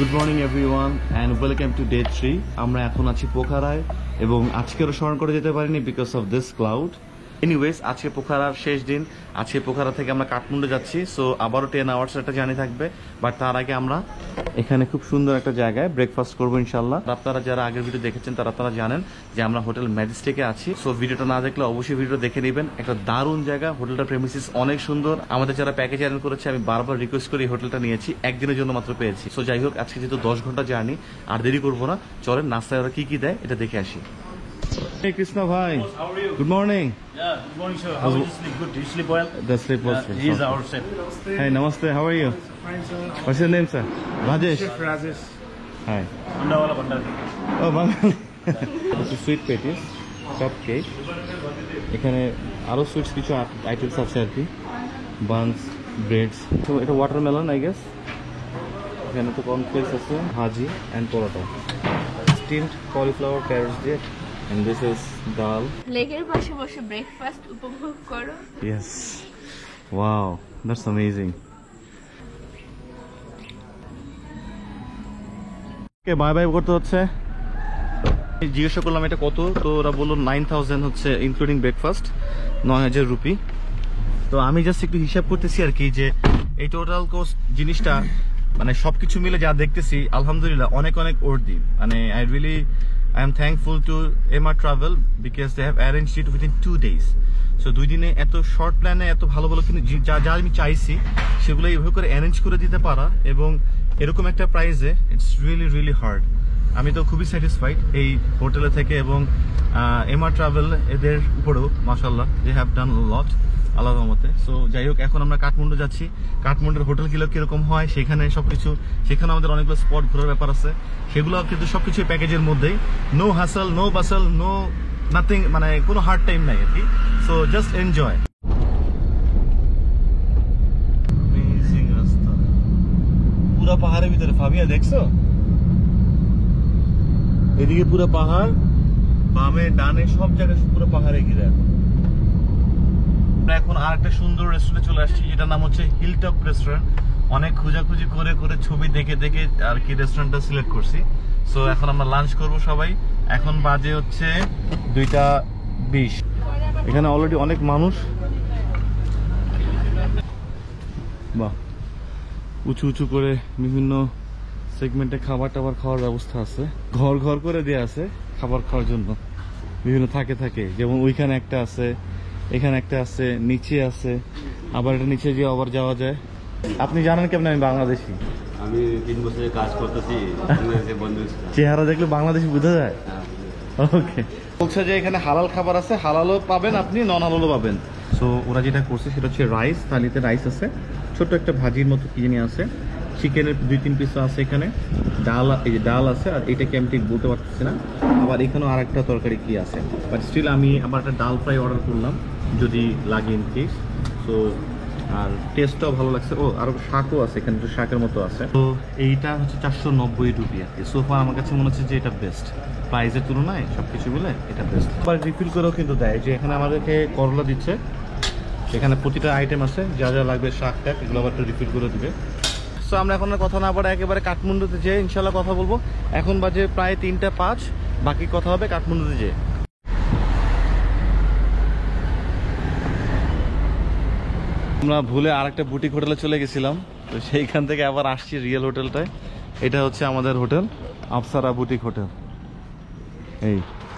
Good morning everyone and welcome to day 3। আমরা এখন আছি পোখারায় এবং আজকেরও স্মরণ করে যেতে পারিনি because of this cloud. Anyways, আজকে পোখারার শেষ দিন। আজকে পোখারা থেকে আমরা কাঠমান্ডু যাচ্ছি, সো আবারও 10 আওয়ার্স একটা জার্নি থাকবে। বাট তার আগে আমরা এখানে খুব সুন্দর একটা জায়গায় ব্রেকফাস্ট করবো ইনশাল্লাহ। আপনারা যারা আগের ভিডিও দেখেছেন তারা জানেন যে আমরা হোটেল ম্যাজেস্টিকে আছি। সো ভিডিওটা না দেখলে অবশ্যই ভিডিওটা দেখে নেবেন। একটা দারুণ জায়গা, হোটেলটার প্রেমিসিস অনেক সুন্দর। আমাদের যারা প্যাকেজ অ্যারেঞ্জ করেছে আমি বারবার রিকোয়েস্ট করে এই হোটেলটা নিয়েছি, একদিনের জন্য মাত্র পেয়েছি। সো যাই হোক, আজকে যেহেতু 10 ঘন্টা জার্নি, আর দেরি করবো না, চলেন নাস্তায় ওরা কি দেয় এটা দেখে আসি। Hey Krishna bhai, How are you? good morning. Yeah, good morning, sir. How did you sleep? Good. Did you sleep well? The sleep was He is our chef. Hey, namaste. How are you? Fine, sir. What's your name, sir? Rajesh. Chef Rajesh. Hi. Bandawala Bandar. Oh, Bangali. This is sweet patties, cup cake. এখানে আরো sweets কিছু items আছে আর কি, Banas, breads. তো এটা watermelon I guess. এখানে তো cornflakes আছে, ভাজি and paratha, steamed cauliflower carrots দিয়ে। And this is dal. লেকের পাশে বসে ব্রেকফাস্ট উপভোগ করো। Yes. Wow, that's amazing. Okay, bye bye করতে হচ্ছে। জিজ্ঞাসা করলাম এটা কত, তো ওরা বললো 9000 হচ্ছে ইনক্লুডিং ব্রেকফাস্ট, 9000 রুপি। তো আমি জাস্ট একটু হিসাব করতেছি আর কি, যে এই টোটাল কোস্ট জিনিসটা মানে সবকিছু মিলে যা দেখতেছি আলহামদুলিল্লাহ অনেক অনেক ওর্দি। মানে I am thankful to Emma Travel because they have arranged it within 2 days. So 2 দিনে এত শর্ট প্ল্যানে এত ভালো ভালো কিন্তু যা আমি চাইছি সেগুলো এইভাবে করে অ্যারেঞ্জ করে দিতে পারা, এবং এরকম একটা প্রাইসে ইটস রিয়েলি হার্ড। আমি তো খুবই স্যাটিসফাইড এই হোটেলে থেকে, এবং এমা ট্রাভেল এদের উপরেও মাশাআল্লাহ দে হ্যাভ ডান লট আলাদা মতে। সো যাই হোক, এখন আমরা কাঠমান্ডু যাচ্ছি। কাঠমান্ডুর হোটেলগুলো কিরকম হয় সেখানে সবকিছু, সেখানে আমাদের অনেকগুলো স্পট ঘোরার ব্যাপার আছে, সেগুলো কিন্তু সবকিছু প্যাকেজের মধ্যেই। নো হাসল, নো বাসল, নো নাথিং, মানে কোনো হার্ড টাইম নাই আর কি। So just enjoy. অ্যামেজিং রাস্তা, পুরো পাহাড়ের ভিতরে। ফাবিয়া দেখছো, এদিকে পুরো পাহাড়, বামে ডানে সব জায়গায় পুরো পাহাড়ে ঘিরে। এখন আর একটা সুন্দর রেস্টুরেন্টে চলে আসছি, যেটার নাম হচ্ছে হিলটপ রেস্টুরেন্ট। অনেক খোঁজাখুঁজি করে ছবি দেখে আর কি রেস্টুরেন্টটা সিলেক্ট করছি। সো এখন আমরা লাঞ্চ করব সবাই। এখন বাজে হচ্ছে 2:20। এখানে অলরেডি অনেক মানুষ, বাহ, উঁচু করে বিভিন্ন সেগমেন্টে খাবার টাবার খাওয়ার ব্যবস্থা আছে। ঘর করে দেওয়া আছে খাবার খাওয়ার জন্য, বিভিন্ন থাকে। যেমন ওইখানে একটা আছে, এখানে একটা আছে, নিচে আছে, আবার এটা নিচে গিয়ে আবার যাওয়া যায়। আপনি জানেন কেমন আমি বাংলাদেশি? আমি 3 বছরের কাজ করতেছি বন্ধু। চেহারা দেখলে বাংলাদেশি বোঝা যায়। ওকে, বলছে যে এখানে হালাল খাবার আছে, হালালও পাবেন আপনি, নন হালালও পাবেন। সো ওরা যেটা করছে সেটা হচ্ছে রাইস, থালিতে রাইস আছে, ছোট্ট একটা ভাজির মতো কি জানি আছে, চিকেনের 2-3 পিস আছে, এখানে ডাল, এই যে ডাল আছে, আর এটাকে আমি ঠিক বলতে পারতেছি না। আবার এখানেও আর একটা তরকারি কি আছে, বাট স্টিল আমি আবার একটা ডাল ফ্রাই অর্ডার করলাম যদি লাগে ইন কেস। সো আর টেস্টটাও ভালো লাগছে। ও, আরো শাকও আছে এখানে, একটু শাকের মতো আছে। তো এইটা হচ্ছে 490 রুপি আর কি। সোফা আমার কাছে মনে হচ্ছে যে এটা বেস্ট, প্রাইসের তুলনায় সবকিছু মিলে এটা বেস্ট। আবার রিফিল করেও কিন্তু দেয়, যে এখানে আমাদেরকে করলা দিচ্ছে, এখানে প্রতিটা আইটেম আছে, যা লাগবে শাক টাক এগুলো আবার একটু রিফিল করে দিবে। সো আমরা এখন আর কথা না বলে একেবারে কাঠমান্ডুতে যেয়ে ইনশাল্লাহ কথা বলবো। এখন বাজে প্রায় 3:05, বাকি কথা হবে কাঠমান্ডুতে যেয়ে। আমরা ভুলে আরেকটা বুটিক হোটেলে চলে গেছিলাম, তো সেইখান থেকে আবার আসছি রিয়েল হোটেলটায়। এটা হচ্ছে আমাদের হোটেল আফসারা বুটিক হোটেল।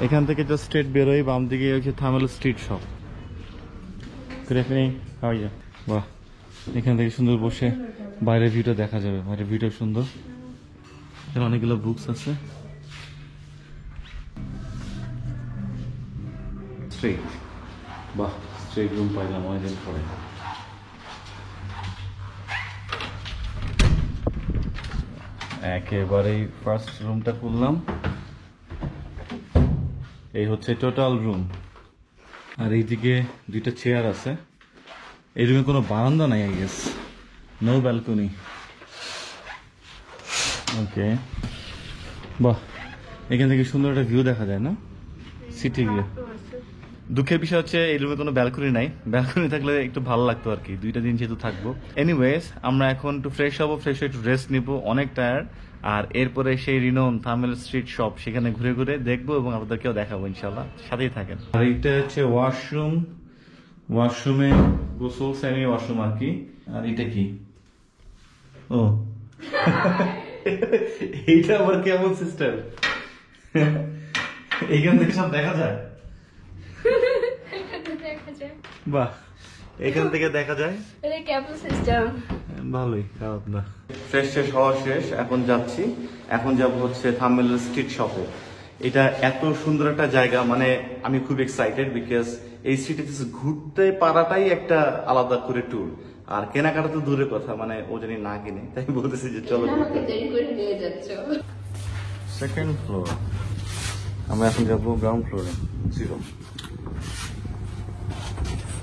এখান থেকে জাস্ট স্ট্রেট বেরোই, বাম দিকে হচ্ছে থামেল স্ট্রিট শপ। বাহ, এখান থেকে সুন্দর বসে বাইরের ভিউটা দেখা যাবে, বাইরের ভিউটা সুন্দর। এখানে অনেকগুলো বুকস আছে। স্ট্রেট, বাহ, স্ট্রেট রুম পাইলাম অনেকদিন পরে। একেবারেই ফার্স্ট রুমটা খুললাম, এই হচ্ছে টোটাল রুম। আর এইদিকে 2টা চেয়ার আছে। এই রুমে কোনো বারান্দা নাই, আই গেস নো ব্যালকনি। ওকে, বাহ, এখান থেকে সুন্দর একটা ভিউ দেখা যায় না সিটি গিয়ে। দুঃখের বিষয় হচ্ছে এই রুমে কোনো ব্যালকনি নাই, ব্যালকনি থাকলে একটু ভালো লাগতো আর কি, 2টা দিন যেহেতু থাকবো। এনিওয়েজ আমরা এখন একটু ফ্রেশ হবো, ফ্রেশ হয়ে একটু রেস্ট নিবো, অনেক টায়ার্ড। আর এরপরে সেই রিনোন থামেল স্ট্রিট শপ সেখানে ঘুরে ঘুরে দেখবো এবং আপনাদেরকেও দেখাবো ইনশাল্লাহ, সাথেই থাকেন। আর এইটা হচ্ছে ওয়াশরুম, ওয়াশরুমে গোসল সেমি ওয়াশরুম আর কি। আর এটা কি, ও এইটা আবার কেমন সিস্টেম, এইখান থেকে সব দেখা যায়, বাহ এখান থেকে দেখা যায়, ভালোই, খারাপ না। ফ্রেশ শেষ হওয়া শেষ, এখন যাচ্ছি, এখন যাব হচ্ছে থামেল স্ট্রিট শপে। এটা এত সুন্দর একটা জায়গা, মানে আমি খুব এক্সাইটেড বিকজ এই স্ট্রিটে ঘুরতে পারাটাই একটা আলাদা করে ট্যুর। আর কেনাকাটা তো দূরের কথা, মানে ও জানি না কিনে, তাই বলতেছি যে চলো। সেকেন্ড ফ্লোর, আমরা এখন যাবো গ্রাউন্ড ফ্লোরে, 0।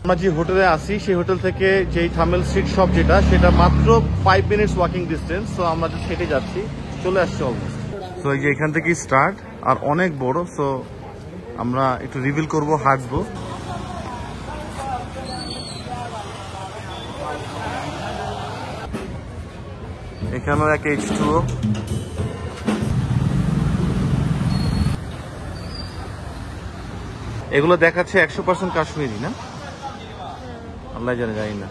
আমরা যে হোটেলে আসি সেই হোটেল থেকে যেই থামেল স্ট্রিট শপ যেটা, সেটা মাত্র 5 মিনিটস ওয়াকিং ডিস্টেন্স। সো আমরা যে হেঁটে যাচ্ছি, চলে আসছি অলমোস্ট। সো এই যে এখান থেকেই স্টার্ট, আর অনেক বড়। সো আমরা একটু রিভিল করবো, হাঁটবো। এখানেও এক H2O, এগুলো দেখাচ্ছে 100% কাশ্মীরি না, আল্লাহ জানে, জানি না।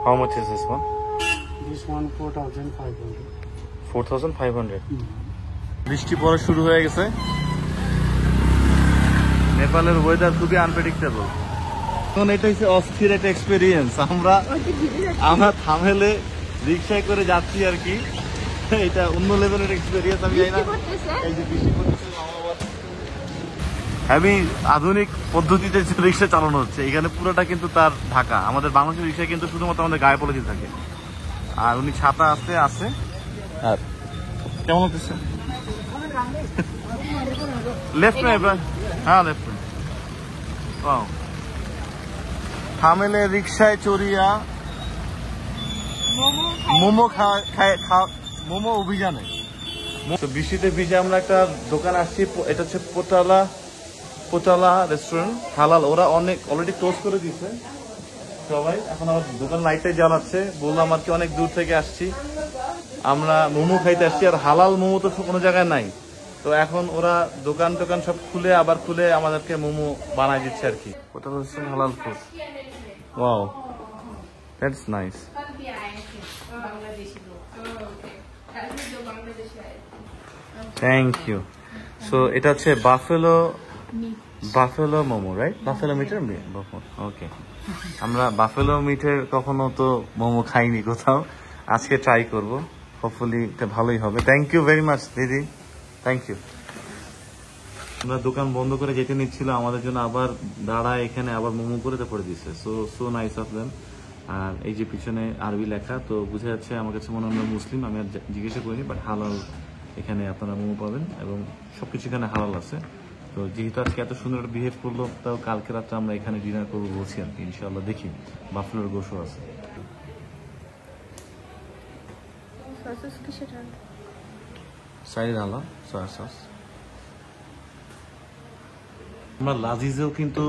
How much is this one? This one 4,500. 4,500. বৃষ্টি পড়া শুরু হয়ে গেছে। নেপালের ওয়েদার খুবই আনপ্রেডিক্টেবল। এখন এটা হচ্ছে অস্থির একটা এক্সপেরিয়েন্স। আমরা থামেলে রিক্সায় করে যাচ্ছি আর কি, এটা অন্য লেভেলের এক্সপেরিয়েন্স। আমি জানি না এই যে বৃষ্টি পড়তেছে, আমি আধুনিক পদ্ধতিতে রিক্সা চালানো হচ্ছে এখানে, পুরোটা কিন্তু তার ঢাকা। আমাদের বাংলাদেশের রিক্সায় কিন্তু শুধুমাত্র আমাদের গায়ে পলিথিন থাকে, আর উনি ছাতা আসতে আছে। আর কেমন হচ্ছে লেফট না এবার, হ্যাঁ লেফট। থামেলে রিক্সায় চড়িয়া মোমো মোমো অভিযানে। বৃষ্টিতে ভিজে আমরা একটা দোকান আসছি, এটা হচ্ছে পোটালা রেস্টুরেন্ট, হালাল। ওরা অনেক অলরেডি ক্লোজ করে দিয়েছে সবাই, এখন আমার দোকান লাইটটাই জ্বালাচ্ছে। বললাম আর কি অনেক দূর থেকে আসছি, আমরা মোমো খাইতে আসছি, আর হালাল মোমো তো কোনো জায়গায় নাই। তো এখন ওরা দোকান টোকান সব খুলে আবার খুলে আমাদেরকে মোমো বানাই দিচ্ছে আর কি। ওটা হচ্ছে হালাল food. Wow, that's nice. Thank you. So এটা হচ্ছে বাফেলো মোমো, রাইট? বাফেলো মিটের ওকে। আমরা বাফেলো মিটের কখনো তো মোমো খাইনি কোথাও, আজকে ট্রাই করব, হোপফুলি এটা ভালোই হবে। থ্যাংক ইউ ভেরি মাচ দিদি, থ্যাংক ইউ। আমরা দোকান বন্ধ করে যেতে নিচ্ছিল, আমাদের জন্য আবার দাঁড়ায় এখানে আবার মোমো করে পড়ে দিচ্ছে। So nice of them. আর এই যে পিছনে আরবি লেখা, তো বুঝা যাচ্ছে, আমার কাছে মনে হয় আমরা মুসলিম, আমি আর জিজ্ঞাসা করিনি, বাট হালাল এখানে আপনারা মোমো পাবেন এবং সবকিছু এখানে হালাল আছে। তো যেহেতু আজকে এত সুন্দর বিহেভ করলো, তাও কালকে রাত্রে আমরা এখানে ডিনার করবো বলছি আর কি, ইনশাল্লাহ। দেখি বাফেলোর গোশও আছে। আমরা লাজিজেও কিন্তু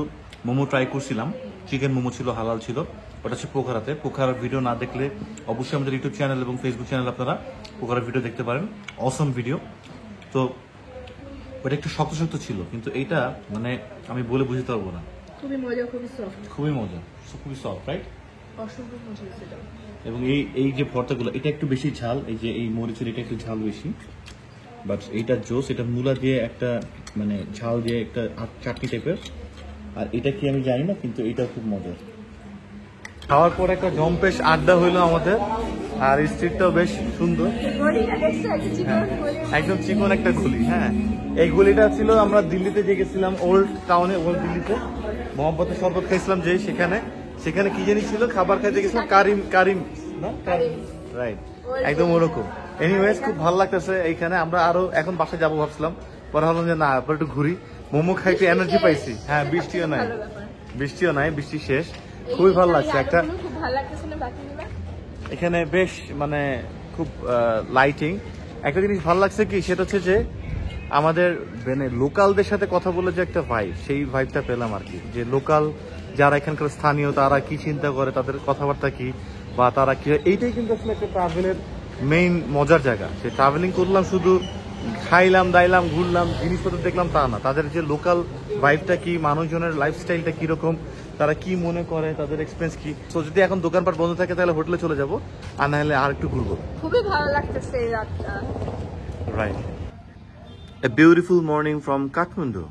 মোমো ট্রাই করছিলাম, চিকেন মোমো ছিল, হালাল ছিল। ওটা হচ্ছে পোখারাতে। পোখারার ভিডিও না দেখলে অবশ্যই আমাদের ইউটিউব চ্যানেল এবং ফেসবুক চ্যানেল আপনারা পোখারার ভিডিও দেখতে পারেন, অসম ভিডিও। তো ওটা একটু শক্ত শক্ত ছিল, কিন্তু এইটা মানে আমি বলে বুঝতে পারবো না, খুবই মজা, খুবই সফট, খুবই মজা, খুবই সফট, রাইট? অসম্ভব মজা ছিল। এবং এই যে ভর্তাগুলো, এটা একটু বেশি ঝাল, এই যে এই মরিচের এটা একটু ঝাল বেশি, বাট এইটা জোস। এটা মূলা দিয়ে একটা মানে ঝাল দিয়ে একটা চাটনি টাইপের, আর এটা কি আমি জানি না, কিন্তু এটা খুব মজা। খাওয়ার পর একটা জম্পেশ আড্ডা হইলো আমাদের, আর স্ট্রিটটাও বেশ সুন্দর, একদম চিকন একটা গলি। হ্যাঁ, এই গলিটা ছিল আমরা দিল্লিতে যে গেছিলাম, ওল্ড টাউনে, ওল্ড দিল্লিতে মোহাম্মদের শরবত খাইছিলাম, যে সেখানে কি জানি ছিল, খাবার খাইতে গেছিলাম, কারিম না, রাইট, একদম ওরকম। এনিওয়েজ খুব ভালো লাগতেছে এইখানে। আমরা আরো এখন বাসায় যাবো ভাবছিলাম, পরে ভাবলাম যে না, একটু ঘুরি, মোমো খাইতে এনার্জি পাইছি। হ্যাঁ, বৃষ্টিও নাই, বৃষ্টি শেষ, খুবই ভালো লাগছে। একটা এখানে বেশ মানে খুব লাইটিং। একটা জিনিস ভালো লাগছে কি, সেটা হচ্ছে যে আমাদের মানে লোকালদের সাথে কথা বলে যে একটা ভাইব, সেই ভাইবটা পেলাম আর কি, যে লোকাল যারা এখানকার স্থানীয় তারা কি চিন্তা করে, তাদের কথাবার্তা কি, বা তারা কি, এইটাই কিন্তু আসলে একটা ট্রাভেলের মেইন মজার জায়গা। যে ট্রাভেলিং করলাম শুধু খাইলাম দাইলাম ঘুরলাম জিনিসপত্র দেখলাম তা না, তাদের যে লোকাল ভাইবটা কি, মানুষজনের লাইফস্টাইলটা কিরকম, তারা কি মনে করে, তাদের এক্সপিরিয়েন্স কি। তো যদি এখন দোকানপাট বন্ধ থাকে তাহলে হোটেলে চলে যাব, আর না হলে আর একটু ঘুরবো। খুবই ভালো লাগতেছে এই রাতটা। Right. A beautiful morning from Kathmandu.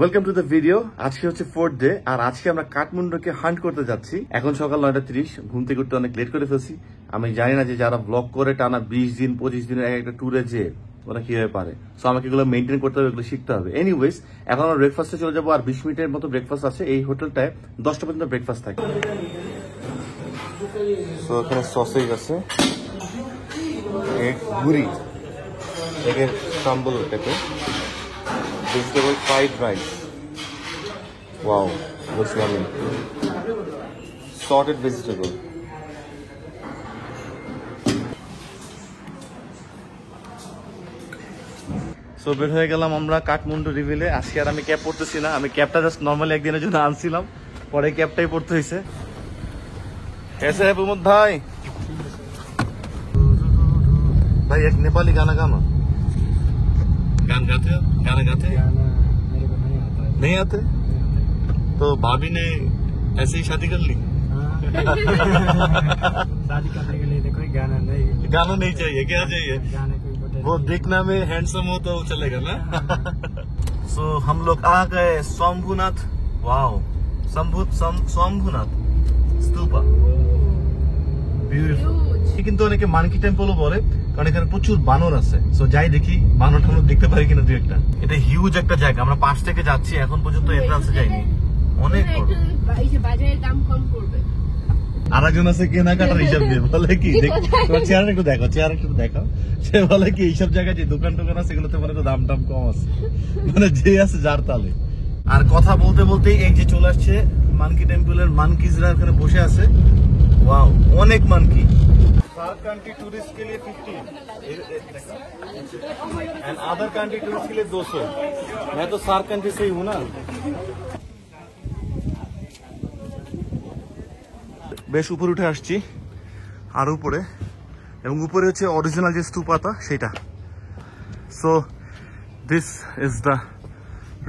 Welcome to the video. আজকে হচ্ছে 4th ডে, আর আজকে আমরা কাঠমান্ডুকে হান্ট করতে যাচ্ছি। এখন সকাল 9:30, ঘুম থেকে উঠতে অনেক লেট করে ফেলছি। আমি জানি না যে যারা ব্লগ করে টানা 20 দিন 25 দিনের একটা ট্যুরে যে ওরা কিভাবে পারে। সো আমাকে এগুলো মেনটেন করতে হবে, এগুলো শিখতে হবে। এনিওয়েজ, এখন আমরা ব্রেকফাস্টে চলে যাবো, আর 20 মিনিটের মতো ব্রেকফাস্ট আছে। এই হোটেলটায় 10টা পর্যন্ত ব্রেকফাস্ট থাকে। সো এখানে সসেজ আছে, গুড়ি, এগের ক্রাম্বল টাইপের, vegetable fried rice, wow looks yummy, salted vegetable. So বের হয়ে গেলাম আমরা কাঠমান্ডু রিভিলে। আজকে আর আমি ক্যাব পড়তেছি না, আমি ক্যাবটা জাস্ট নর্মালি একদিনের জন্য আনছিলাম, পরে ক্যাবটাই পড়তে হয়েছে। कैसे है प्रमोद भाई? भाई एक नेपाली गाना गाना, गान गाते हो? गाना गाते हैं? गाना मेरे को नहीं आता है। नहीं आते? तो भाभी ने ऐसे ही शादी कर ली? हाँ। शादी करने के लिए तो कोई गाना नहीं, गाना नहीं चाहिए, क्या चाहिए? गाने कोई बोले वो देखना में हैंडसम हो तो चलेगा ना? सो हम लोग आ गए शंभुनाथ। Wow, Shambhunath stupa, beautiful. কিন্তু অনেকে মানকি টেম্পলও বলে, কারণ এখানে প্রচুর বানর আছে। সো যাই দেখি বানর টানর দেখতে পারি কিনা দুই একটা। এটা হিউজ একটা জায়গা, আমরা পাশ থেকে যাচ্ছি, এখন পর্যন্ত এন্ট্রান্সে যাইনি। অনেক বড়। এই যে বাজারের দাম কম পড়বে। আরেকজন আছে কেনাকাটার হিসাব দিয়ে, বলে কি তোমার চেয়ার একটু দেখো, চেয়ার একটু দেখাও। সে বলে কি এইসব জায়গায় যে দোকান টোকান আছে এগুলোতে মনে দাম টাম কম আছে, মানে যে আছে যার তালে। আর কথা বলতে বলতেই এই যে চলে আসছে মানকি টেম্পলের মানকিজরা এখানে বসে আছে। वाओ, অনেক মানকি। सार्क कंट्री टूरिस्ट के लिए 50 एंड अदर कंट्री टूरिस्ट के लिए 200। मैं तो सार्क कंट्री से ही हूँ ना। বেশ উপরে উঠে আসছি, আর উপরে, এবং উপরে হচ্ছে অরিজিনাল যে স্তূপাটা সেটা। So this is the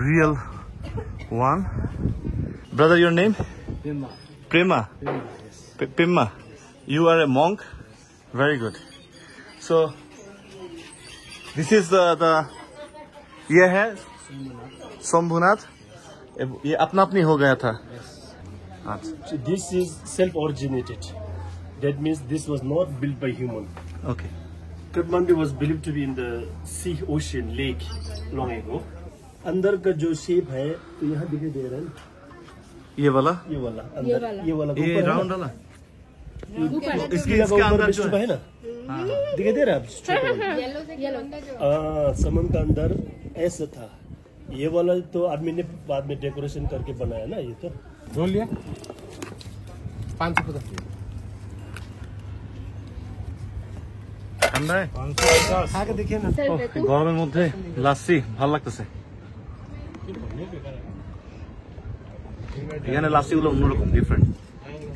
real one. Brother, your name? Pema. Prema. Pema, yes. Pimma, you are a monk. Very good. So this is the ये है शंभुनाथ। ये अपना अपनी हो गया था। अच्छा, So this is self-originated. That means this was not built by human. okay. Kathmandu was believed to be in the sea, ocean, lake long ago. अंदर का जो शेप है तो यहाँ दिखाई दे रहा है ना? ये वाला, ये वाला अंदर, ये वाला ये ऊपर है राउंड ना? वाला, ऊपर इसके इसके अंदर ऊपर जो विष्णु है ना? दिखाई दे रहा है येलो समन का अंदर ऐसा था। ये वाला तो आदमी ने बाद में डेकोरेशन करके बनाया ना, ये तो रोल लिया 550 ঠান্ডা है? 550 खा के देखिए ना। গরমের মধ্যে লাসি ভালো লাগতেছে। এখানে লাসিগুলো অন্যরকম, ডিফারেন্ট।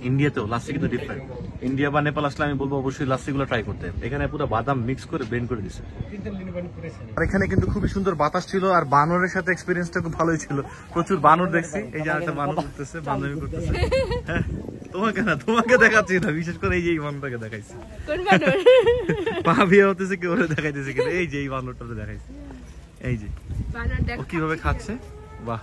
ইন্ডিয়াতেও লাসি কিন্তু ডিফারেন্ট। ইন্ডিয়া বা নেপাল আসলে আমি বলবো অবশ্যই লাসিগুলো ট্রাই করতে। এখানে পুরো বাদাম মিক্স করে ব্লেন্ড করে দিছে। আর এখানে কিন্তু খুবই সুন্দর বাতাস ছিল, আর বানরের সাথে এক্সপিরিয়েন্সটা খুব ভালোই ছিল। প্রচুর বানর দেখছি, এই যে একটা বানর করতেছে, বান্ধবী করতেছে। হ্যাঁ, তোমাকে না, তোমাকে দেখাচ্ছি না, বিশেষ করে এই যে এই বানরটাকে দেখাইছি। কোন বানর? পা বিয়ে হতেছে কেউ দেখাইতেছে কিনা, এই যে এই বানরটাকে দেখাইছি, এই যে বানর ও দেখো কিভাবে খাচ্ছে। বাহ।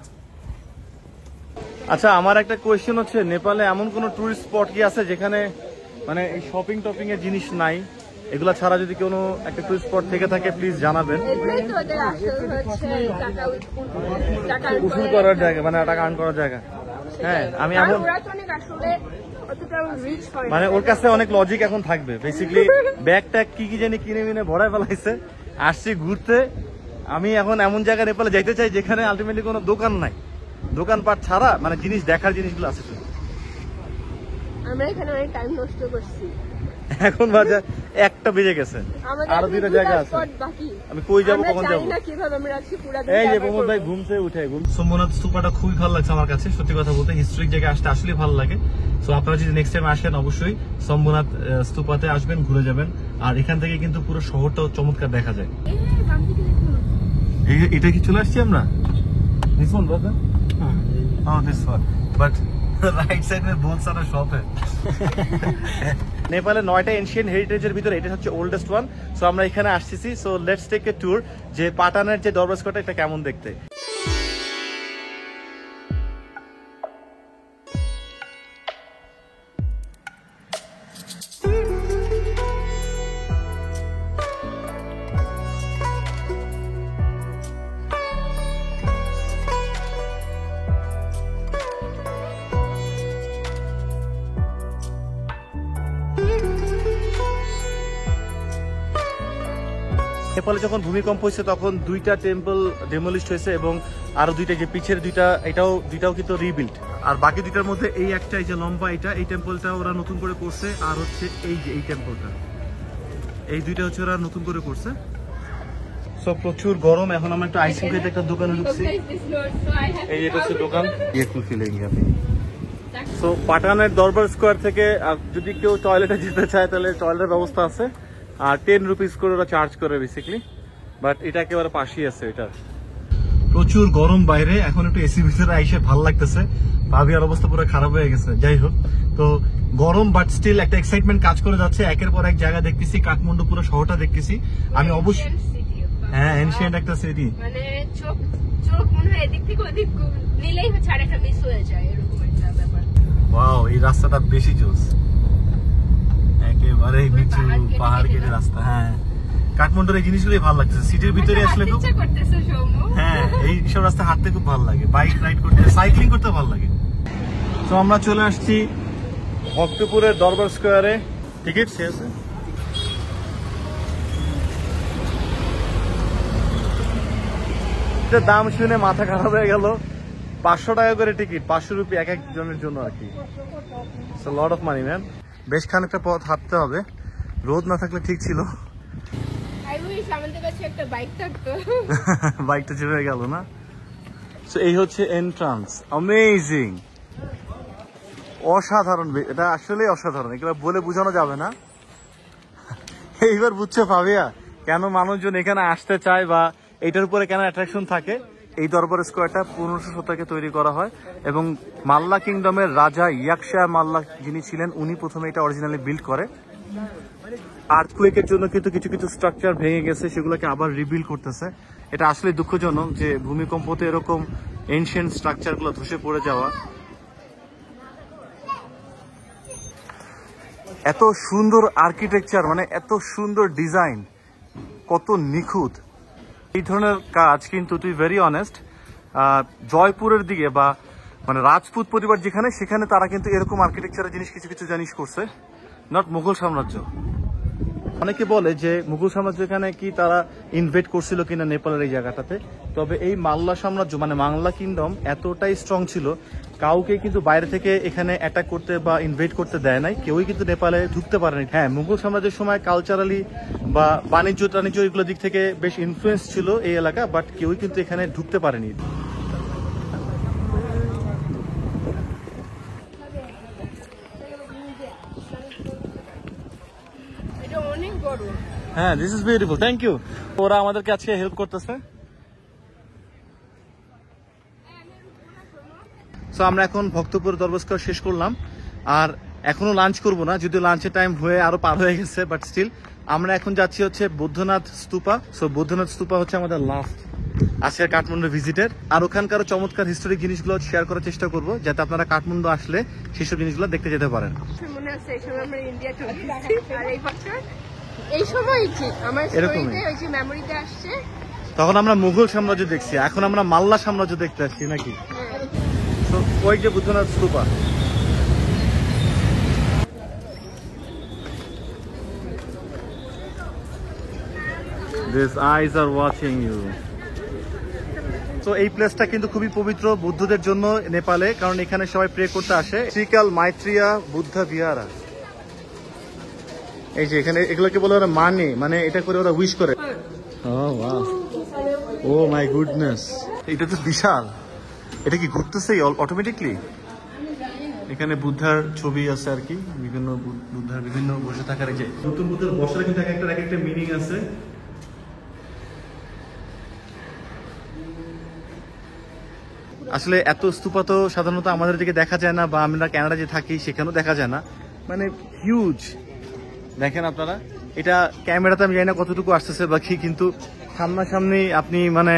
আচ্ছা, আমার একটা কোয়েশ্চেন হচ্ছে, নেপালে এমন কোন টুরিস্ট স্পট কি আছে যেখানে মানে এই শপিং টপিং এর জিনিস নাই? এগুলা ছাড়া যদি কোনো একটা টুরিস্ট স্পট থেকে থাকে প্লিজ জানাবেন। এগুলোই তো ওদের আসল হচ্ছে টাকা উসুল করার জায়গা, মানে টাকা আর্ন করার জায়গা। হ্যাঁ, আমি এখন ওরা তো অনেক আসলে অতটা রিচ হয় মানে ওর কাছে অনেক লজিক এখন থাকবে। বেসিক্যালি ব্যাগ ট্যাগ কি কি জানি কিনে মিনে ভরায় ফেলাইছে, আসছি ঘুরতে। আমি এখন এমন জায়গায় নেপালে যাইতে চাই যেখানে আলটিমেটলি কোনো দোকান নাই, দোকানপাট ছাড়া মানে জিনিস দেখার জিনিসগুলো আছে শুধু। আমরা এখানে অনেক টাইম নষ্ট করছি। এখন বাজে 1টা বেজে গেছে, আমাদের আরো 2টা জায়গা আছে। spot বাকি। আমি কই যাবো, আমরা কখন জানি যাবো? না কিভাবে আমরা আজকে পুরো এই যে প্রমোদ ভাই ঘুমছে উঠে সোমনাথ স্তূপাটা খুবই ভালো লাগছে আমার কাছে, সত্যি কথা বলতে হিস্ট্রিক জায়গায় আসতে আসলে ভালো লাগে। সো আপনারা যদি নেক্সট টাইম আসেন অবশ্যই সোমনাথ স্তূপাতে আসবেন, ঘুরে যাবেন। আর এখান থেকে কিন্তু পুরো শহরটাও চমৎকার দেখা যায়। এটা কি চলে আসছি আমরা? This one, brother? Oh, this one. But right side में बहुत सारा शॉप है। নেপালে 9টা এনশিয়েন্ট হেরিটেজের ভিতরে এটা হচ্ছে ওল্ডেস্ট ওয়ান। সো আমরা এখানে আসতেছি, so let's take a tour যে পাটানের যে দরবার স্কোয়ারটা এটা কেমন দেখতে। নেপালে যখন ভূমিকম্প হয়েছে তখন 2টা টেম্পল ডেমোলিশড হয়েছে এবং আরো 2টা যে পিছের 2টা দুইটাও কিন্তু রিবিল্ড। আর বাকি 2টার মধ্যে এই একটা, এই যে লম্বা এই টেম্পলটা ওরা নতুন করে করছে, আর হচ্ছে এই যে এই টেম্পলটা, এই 2টা হচ্ছে ওরা নতুন করে করছে। সো প্রচুর গরম, এখন আমরা একটু আইসক্রিম খেতে একটা দোকানে ঢুকছি। এই যে এটা হচ্ছে দোকান, ইয়েকুল ফিলিং আপনি। সো পাটানের দরবার স্কোয়ার থেকে যদি কেউ টয়লেটে যেতে চায় তাহলে টয়লেটের ব্যবস্থা আছে, আর 10 রুপিস করে ওরা চার্জ করে বেসিক্যালি, বাট এটা একেবারে পাশেই আছে। এটা প্রচুর গরম বাইরে, এখন একটু এসি ভিতরে আইসে ভালো লাগতেছে। ভাবিয়ার অবস্থা পুরো খারাপ হয়ে গেছে। যাই হোক, তো গরম বাট স্টিল একটা এক্সাইটমেন্ট কাজ করে যাচ্ছে। একের পর এক জায়গা দেখতেছি, কাঠমান্ডু পুরো শহরটা দেখতেছি আমি অবশ্যই। হ্যাঁ, এনশিয়েন্ট একটা সিটি, মানে চোখ মনে হয় এদিক থেকে ওদিক নিলেই হচ্ছে আর একটা মিস হয়ে যায়, এরকম একটা ব্যাপার। ওয়াও, এই রাস্তাটা বেশি জোস, একেবারে নিচু পাহাড় কেটে রাস্তা। হ্যাঁ, কাঠমান্ডুর এই জিনিসগুলোই ভালো লাগছে, সিটির ভিতরে আসলে খুব। হ্যাঁ, এই সব রাস্তা হাঁটতে খুব ভালো লাগে, বাইক রাইড করতে, সাইক্লিং করতে ভালো লাগে। তো আমরা চলে আসছি ভক্তপুরের দরবার স্কোয়ারে। টিকিট শেষ, দাম শুনে মাথা খারাপ হয়ে গেল। 500 টাকা করে টিকিট, 500 রুপি এক একজনের জন্য আর কি। Lot of money man. বেশ খানিকটা পথ হাঁটতে হবে, রোদ না থাকলে ঠিক ছিল। বাইকটা চেপে গেল না। এই হচ্ছে এন্ট্রান্স, অ্যামেজিং, অসাধারণ। এটা আসলে অসাধারণ, এগুলো বলে বোঝানো যাবে না। এইবার বুঝছো ফাবিয়া কেন মানুষজন এখানে আসতে চায় বা এটার উপরে কেন অ্যাট্রাকশন থাকে। এই দরবার স্কোয়ারটা 1500 শতকে তৈরি করা হয় এবং মাল্লা কিংডমের রাজা ইয়াকশাহ মাল্লা যিনি ছিলেন উনি প্রথমে এটা অরিজিনালি বিল্ড করে। আর্থকুয়েকের জন্য কিন্তু কিছু কিছু স্ট্রাকচার ভেঙে গেছে, সেগুলোকে আবার রিবিল্ড করতেছে। এটা আসলে দুঃখজনক যে ভূমিকম্পতে এরকম এনশিয়েন্ট স্ট্রাকচারগুলো ধসে পড়ে যাওয়া। এত সুন্দর আর্কিটেকচার, মানে এত সুন্দর ডিজাইন, কত নিখুঁত। এই ধরনের কাজ কিন্তু তুই ভেরি অনেস্ট জয়পুরের দিকে বা মানে রাজপুত পরিবার যেখানে, সেখানে তারা কিন্তু এরকম আর্কিটেকচারের জিনিস কিছু কিছু জিনিস করছে, নট মুঘল সাম্রাজ্য। অনেকে বলে যে মুঘল সাম্রাজ্য এখানে কি তারা ইনভেট করছিল কিনা নেপালের এই জায়গাটাতে, তবে এই মাল্লা সাম্রাজ্য মানে মাল্লা কিংডম এতটাই স্ট্রং ছিল, কাউকে কিন্তু বাইরে থেকে এখানে অ্যাটাক করতে বা ইনভেট করতে দেয় নাই, কেউই কিন্তু নেপালে ঢুকতে পারেনি। হ্যাঁ, মুঘল সাম্রাজ্যের সময় কালচারালি বা বাণিজ্য টাণিজ্য এগুলোর দিক থেকে বেশ ইনফ্লুয়েন্স ছিল এই এলাকা, বাট কেউই কিন্তু এখানে ঢুকতে পারেনি। হ্যাঁ, this is beautiful, thank you. ওরা আমাদেরকে আজকে হেল্প করতেছে। সো আমরা এখন ভক্তপুর দরবার স্কয়ার শেষ করলাম, আর এখনো লাঞ্চ করব না, যদিও লাঞ্চের টাইম হয়ে আরো পার হয়ে গেছে, বাট স্টিল আমরা এখন যাচ্ছি হচ্ছে বৌদ্ধনাথ স্তূপা। সো বৌদ্ধনাথ স্তূপা হচ্ছে আমাদের লাস্ট আজকের কাঠমান্ডু ভিজিটের, আর ওখানকার চমৎকার হিস্টোরিক জিনিসগুলো শেয়ার করার চেষ্টা করব, যাতে আপনারা কাঠমান্ডু আসলে সেসব জিনিসগুলো দেখতে যেতে পারেন। মনে আছে এই সময় আমরা ইন্ডিয়া চলে গেছি, আর এই বছর এই সময় ঠিক আমার স্টোরিতে ওই যে মেমোরিতে আসছে, তখন আমরা মুঘল সাম্রাজ্য দেখছি, এখন আমরা মাল্লা সাম্রাজ্য দেখতে আসছি নাকি। তো ওই যে Boudhanath stupa, These eyes are watching you. তো এই প্লেসটা কিন্তু খুবই পবিত্র বৌদ্ধদের জন্য নেপালে, কারণ এখানে সবাই প্রে করতে আসে। শ্রীকাল মাইত্রিয়া বুদ্ধা বিহারা। এই যে এখানে এগুলোকে বলে ওরা মানে মানে এটা করে ওরা উইশ করে। ও মাই গুডনেস, এটা তো বিশাল। এটা কি ঘুরতেছে অটোমেটিকলি? এখানে বুদ্ধার ছবি আছে আর কি, বিভিন্ন বুদ্ধার বিভিন্ন বসে থাকার। যে নতুন বুদ্ধার বসার কিন্তু এক একটা মিনিং আছে। আসলে এত স্তূপা তো সাধারণত আমাদের দিকে দেখা যায় না, বা আমরা কানাডা যে থাকি সেখানেও দেখা যায় না, মানে হিউজ। দেখেন আপনারা, এটা ক্যামেরাতে আমি জানি না কতটুকু আসতেছে বা কি, কিন্তু সামনাসামনি আপনি মানে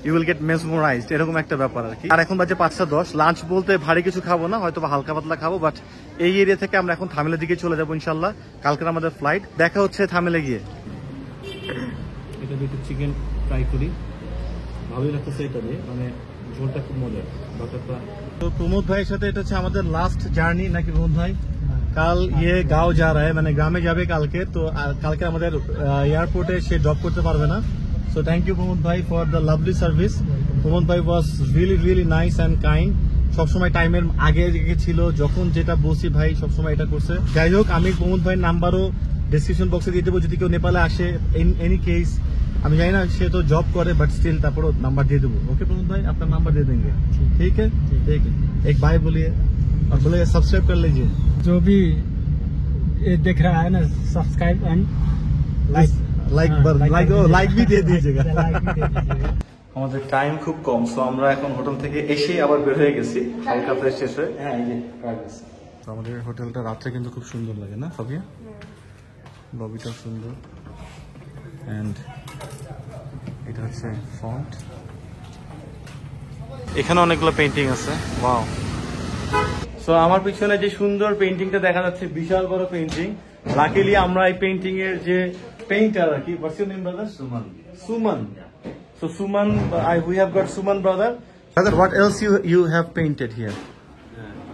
ইউ উইল গেট মেসমোরাইজড, এরকম একটা ব্যাপার আর কি। আর এখন বাজে 5:10, লাঞ্চ বলতে ভারী কিছু খাবো না, হয়তো বা হালকা পাতলা খাবো, বাট এই এরিয়া থেকে আমরা এখন থামেলের দিকে চলে যাবো ইনশাল্লাহ। কালকে আমাদের ফ্লাইট, দেখা হচ্ছে থামেলে গিয়ে। এটা দিয়ে চিকেন ট্রাই করি, ভালোই লাগতেছে এটা দিয়ে, মানে ঝোলটা খুব মজার বাটারটা। তো প্রমোদ ভাইয়ের সাথে এটা হচ্ছে আমাদের লাস্ট জার্নি নাকি প্রমোদ ভাই? কাল গাঁও যা রা হ্যায়, মানে গ্রামে যাবে কালকে। তো কালকে আমাদের এয়ারপোর্টে সে ড্রপ করতে পারবে না। So thank you Pramod bhai for the lovely service. Pramod bhai was really nice and kind. সবসময় টাইমের আগে ছিল, যখন যেটা বলছি ভাই সবসময় এটা করছে। যাই হোক, আমি প্রমোদ ভাইয়ের নাম্বারও ডিসক্রিপশন বক্সে দিয়ে দেবো, যদি কেউ নেপালে আসে এনি কেস। আমি জানি না সে তো জব করে, বাট স্টিল তারপরও নাম্বার দিয়ে দেবো। ওকে प्रमोद भाई, आपका नंबर दे देंगे, ठीक है? ठीक है, एक बाय बोलिए और बोलिए सब्सक्राइब कर लीजिए। जो भी ये देख रहा है ना, सब्सक्राइब एंड লাইক भी दे दीजिएगा। আমাদের টাইম খুব কম, সো আমরা এখন হোটেল থেকে এসে আবার বের হয়ে গেছি হালকা ফ্রেশ শেষ হয়ে। হ্যাঁ, এই যে আমাদের হোটেলটা রাত্রে কিন্তু খুব সুন্দর লাগে না ফাবিয়া? লবিটা সুন্দর, এন্ড এটা হচ্ছে ফন্ট। এখানে অনেকগুলো পেইন্টিং আছে, ওয়াও। সো আমার পিছনে যে সুন্দর পেইন্টিংটা দেখা যাচ্ছে, বিশাল বড় পেইন্টিং। লাকিলি আমরা এই পেইন্টিং এর যে পেইন্টার আর কি, what's your name brother? Suman. So Suman, we have got Suman brother. Brother, what else you have painted here?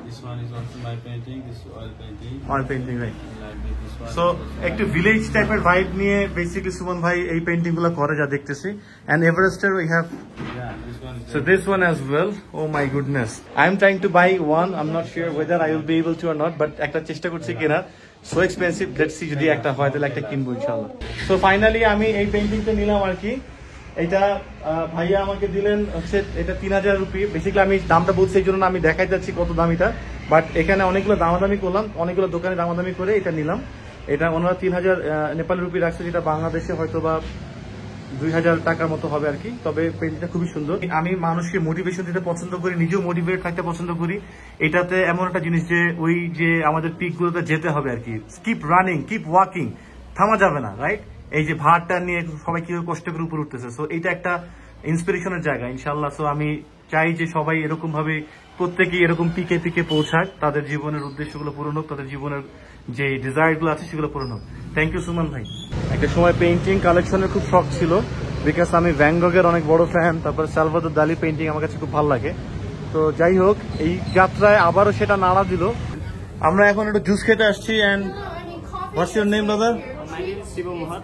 This one is also my painting. This oil painting. Oil painting, right? Like this one. So একটু village টাইপের vibe নিয়ে basically Suman ভাই এই painting গুলো করে যা দেখতেছি। And Everester we have. Yeah, this one is. So this one as well. Oh my goodness. I am trying to buy one. I'm not sure whether I will be able to or not, but একটা চেষ্টা করছি কেনার। So expensive. Let's see যদি একটা হয় তাহলে একটা কিনবো ইনশাআল্লাহ। So finally আমি এই পেইন্টিংটা নিলাম আর কি। এটা ভাইয়া আমাকে দিলেন হচ্ছে এটা 3000 রুপি। বেসিক্যালি আমি দামটা বলছি এই জন্য আমি দেখাই যাচ্ছি কত দাম এটা, বাট এখানে অনেকগুলো দামাদামি করলাম, অনেকগুলো দোকানে দামাদামি করে এটা নিলাম। এটা ওনারা 3000 নেপালি রুপি রাখছে, যেটা বাংলাদেশে হয়তো বা 2000 টাকার মতো হবে আর কি। তবে পেইন্টিংটা খুবই সুন্দর। আমি মানুষকে মোটিভেশন দিতে পছন্দ করি, নিজেও মোটিভেট থাকতে পছন্দ করি। এটাতে এমন একটা জিনিস যে ওই যে আমাদের পিকগুলোতে যেতে হবে আর কি, কিপ রানিং, কিপ ওয়াকিং, থামা যাবে না, রাইট? এই যে ভারটা নিয়ে সবাই কিভাবে কষ্ট করে উপরে উঠতেছে, সো এটা একটা ইন্সপিরেশনের জায়গা ইনশাল্লাহ। সো আমি চাই যে সবাই এরকম ভাবে প্রত্যেকেই এরকম পিকে পিকে পৌঁছাক, তাদের জীবনের উদ্দেশ্যগুলো পূরণ হোক, তাদের জীবনের যে ডিজায়ার গুলো আছে সেগুলো পূরণ হোক। থ্যাংক ইউ সুমন ভাই। একটা সময় পেইন্টিং কালেকশনের খুব শখ ছিল, বিকজ আমি ভ্যান গগের অনেক বড় ফ্যান, তারপর সালভাদর দালি পেইন্টিং আমার কাছে খুব ভালো লাগে। তো যাই হোক, এই যাত্রায় আবারও সেটা নাড়া দিল। আমরা এখন একটু জুস খেতে আসছি। And what's your name brother? My name is Siva Mohat.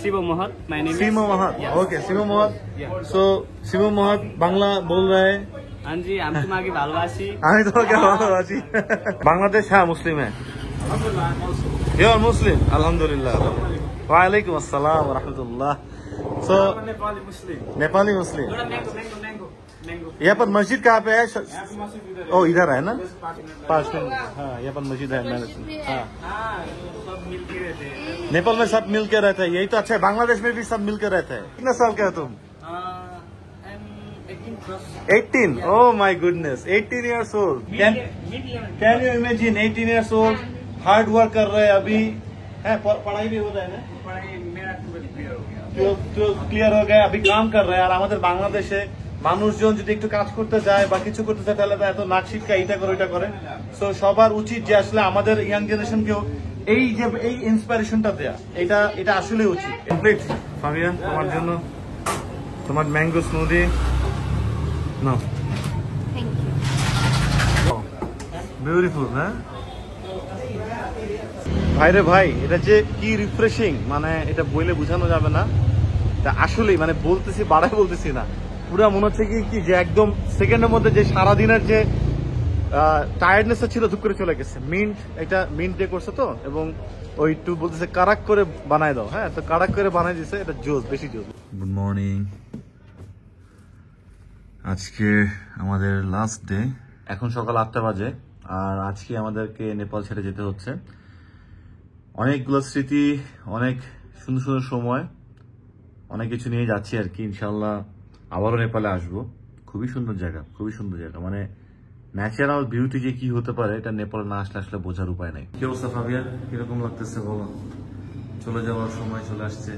Siva Mohat. My name Simo Mohat. Okay, Simo Mohat. So Simo Mohat Bangla बोल रहा है। हाँ जी, हम तुम्हारी भालवासी। আমি তোমাকে ভালোবাসি। বাংলাদেশ হ্যাঁ মুসলিম হ্যাঁ। You are Muslim? Alhamdulillah. Walaikum assalam wa rahmatullah. So Nepali Muslim. Nepali Muslim. Mango. यहाँ पर मस्जिद कहाँ पे है? ओ इधर है ना? 5 मिनट। हाँ, यहाँ पर मस्जिद है। मैंने सुना। हाँ, हाँ, सब मिलके रहते हैं। नेपाल में सब मिल के रहते हैं, यही तो अच्छा है। बांग्लादेश में भी सब मिल के रहते हैं। कितना साल का है तुम? I'm 18 plus. 18. Oh my goodness, 18 years old. Can you imagine 18 years old, hard work कर रहे हैं अभी है, पढ़ाई भी होता है ना, पढ़ाई मेरा 12 क्लियर हो गया। 12 क्लियर हो गया, अभी काम कर रहे हैं। আর আমাদের বাংলাদেশে মানুষজন যদি একটু কাজ করতে যায় বা কিছু করতে চায় তাহলে এত নাক শিক্ষা এইটা করে ওইটা করে। সো সবার উচিত যে আসলে আমাদের ইয়াং জেনারেশনকেও এই যে এই ইন্সপিরেশনটা দেয়া, এটা আসলে উচিত। কমপ্লিট ফাবিয়া, তোমার জন্য তোমার ম্যাঙ্গো স্মুদি নাও। Thank you. বিউটিফুল হ্যাঁ ভাইরে ভাই, এটা যে কি রিফ্রেশিং, মানে এটা বইলে বোঝানো যাবে না। এটা আসলেই মানে বলতেছি, বাড়াই বলতেছি না, পুরো মনে হচ্ছে কি যে একদম সেকেন্ডের মধ্যে যে সারাদিনের যে টায়ার্ডনেসটা ছিল, ধুপ করে চলে গেছে। এটা মিন্ট দিয়ে করছে তো, এবং ওই একটু বলতেছে কারাক করে বানায় দাও। হ্যাঁ, তো কারাক করে বানাই দিছে, এটা জোস, বেশি জোস। গুড মর্নিং, আজকে আমাদের লাস্ট ডে। এখন সকাল 8টা বাজে, আর আজকে আমাদেরকে নেপাল ছেড়ে যেতে হচ্ছে। অনেকগুলো স্মৃতি, অনেক সুন্দর সুন্দর সময়, অনেক কিছু নিয়ে যাচ্ছি আর কি। ইনশাল্লাহ আবারও নেপালে আসবো। খুবই সুন্দর জায়গা, খুবই সুন্দর জায়গা। মানে ন্যাচারাল বিউটি যে কি হতে পারে, এটা নেপালে না আসলে বোঝার উপায় নাই। কি অবস্থা ফাবিয়া, কিরকম লাগতেছে বলো? চলে যাওয়ার সময় চলে আসছে।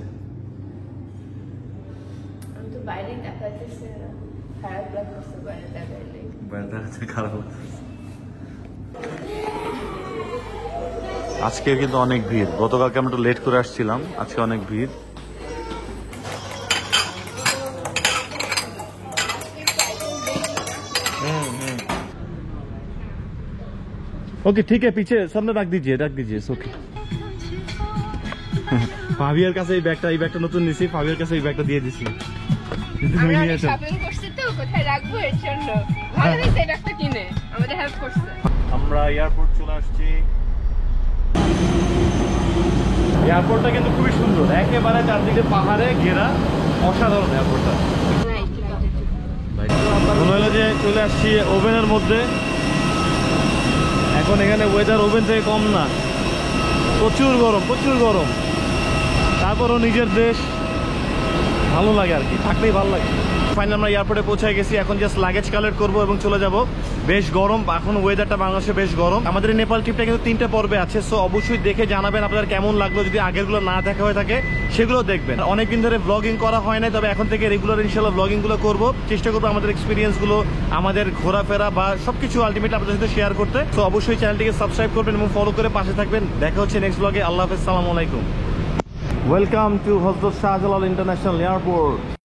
আমি তো বাইরে দেখাতেছে না, খারাপ লাগতেছে বাইরে দেখাইলে। বাইরে খারাপ লাগতেছে। আজকে কিন্তু অনেক ভিড়। গতকালকে আমরা একটু লেট করে আসছিলাম, আজকে অনেক ভিড়। ओके ठीक है, पीछे सामने रख दीजिए ओके। ফাবিয়ার কাছে এই ব্যাগটা নতুন নিছি, ফাবিয়ার কাছে এই ব্যাগটা দিয়ে দিছি। আমি অনেক শপিং করছি তো, কোথায় রাখবো এর জন্য ভালো হয়েছে এই ব্যাগটা কিনে, আমাদের হেল্প করছে। আমরা এয়ারপোর্ট চলে আসছি। এয়ারপোর্টটা কিন্তু খুবই সুন্দর, একেবারে চারদিকে পাহাড়ে ঘেরা, অসাধারণ এয়ারপোর্টটা। মনে হলো যে চলে আসছি ওভেনের মধ্যে। এখন এখানে ওয়েদার ওভেন থেকে কম না, প্রচুর গরম। তারপরও নিজের দেশ, ভালো লাগে আর কি, থাকলেই ভালো লাগে। ফাইনালি আমরা এয়ারপোর্টে পৌঁছে গেছি। এখন জাস্ট লাগেজ কালেক্ট করবো এবং চলে যাব। বেশ গরম এখন, ওয়েদারটা বাংলাদেশে বেশ গরম। আমাদের এই নেপাল ট্রিপটা কিন্তু 3টে পর্বে আছে, সো অবশ্যই দেখে জানাবেন আপনাদের কেমন লাগলো। যদি আগেরগুলো না দেখা হয়ে থাকে সেগুলো দেখবেন। অনেকদিন ধরে ব্লগিং করা হয় না, তবে এখন থেকে রেগুলার ইনশাল্লাহ ব্লগিং গুলো করবো। চেষ্টা করবো আমাদের এক্সপিরিয়েন্স গুলো, আমাদের ঘোরাফেরা বা সবকিছু আলটিমেটলি আপনাদের সাথে শেয়ার করতে। তো অবশ্যই চ্যানেলটিকে সাবস্ক্রাইব করবেন এবং ফলো করে পাশে থাকবেন। দেখা হচ্ছে নেক্সট ব্লগে। আল্লাহ হাফেজ, সালামু আলাইকুম। Welcome to Hazrat Shahjalal international airport.